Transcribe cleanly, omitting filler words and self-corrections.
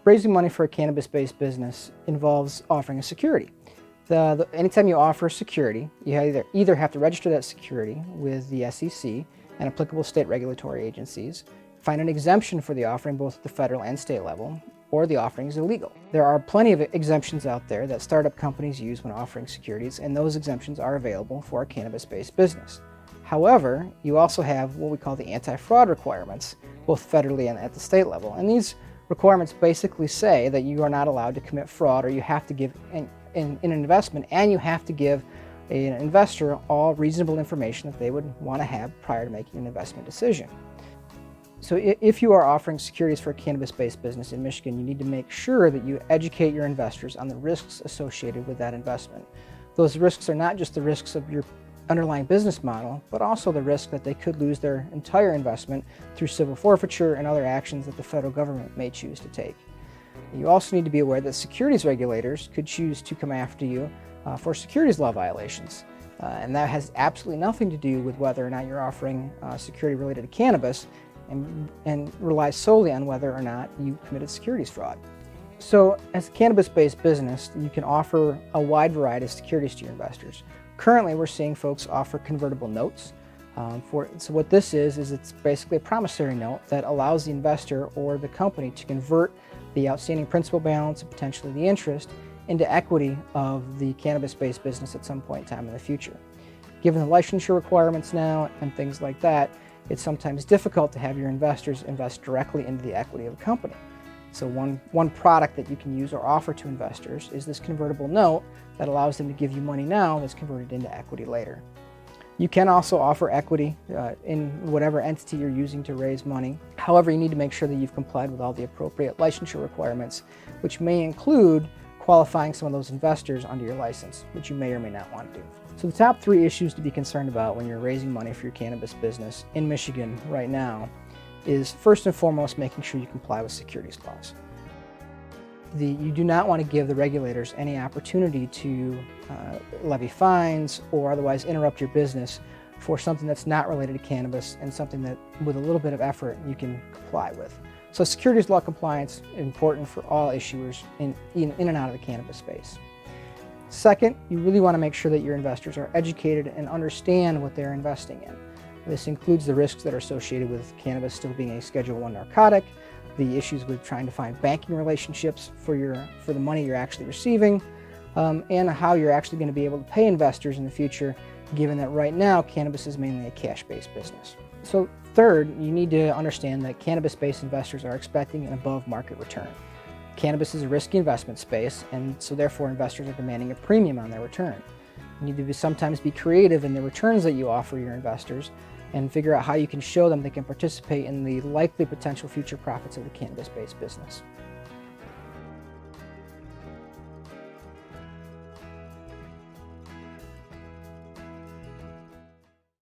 Raising money for a cannabis-based business involves offering a security. Anytime you offer security, you either have to register that security with the SEC and applicable state regulatory agencies, find an exemption for the offering both at the federal and state level, or the offering is illegal. There are plenty of exemptions out there that startup companies use when offering securities, and those exemptions are available for a cannabis-based business. However, you also have what we call the anti-fraud requirements, both federally and at the state level. And these requirements basically say that you are not allowed to commit fraud, or you have to give in an investment, and you have to give an investor all reasonable information that they would want to have prior to making an investment decision. So if you are offering securities for a cannabis-based business in Michigan, you need to make sure that you educate your investors on the risks associated with that investment. Those risks are not just the risks of your underlying business model, but also the risk that they could lose their entire investment through civil forfeiture and other actions that the federal government may choose to take. You also need to be aware that securities regulators could choose to come after you for securities law violations. And that has absolutely nothing to do with whether or not you're offering security related to cannabis, and relies solely on whether or not you committed securities fraud. So as a cannabis-based business, you can offer a wide variety of securities to your investors. Currently, we're seeing folks offer convertible notes. So what this is it's basically a promissory note that allows the investor or the company to convert the outstanding principal balance and potentially the interest into equity of the cannabis-based business at some point in time in the future. Given the licensure requirements now and things like that, it's sometimes difficult to have your investors invest directly into the equity of a company. So one product that you can use or offer to investors is this convertible note that allows them to give you money now that's converted into equity later. You can also offer equity in whatever entity you're using to raise money. However, you need to make sure that you've complied with all the appropriate licensure requirements, which may include qualifying some of those investors under your license, which you may or may not want to do. So the top 3 issues to be concerned about when you're raising money for your cannabis business in Michigan right now is first and foremost making sure you comply with securities laws. You do not want to give the regulators any opportunity to levy fines or otherwise interrupt your business for something that's not related to cannabis and something that with a little bit of effort you can comply with. So securities law compliance is important for all issuers in and out of the cannabis space. Second, you really want to make sure that your investors are educated and understand what they're investing in. This includes the risks that are associated with cannabis still being a Schedule I narcotic, the issues with trying to find banking relationships for the money you're actually receiving, and how you're actually going to be able to pay investors in the future, given that right now cannabis is mainly a cash-based business. So third, you need to understand that cannabis-based investors are expecting an above-market return. Cannabis is a risky investment space, and so therefore investors are demanding a premium on their return. You need to sometimes be creative in the returns that you offer your investors and figure out how you can show them they can participate in the likely potential future profits of the cannabis-based business.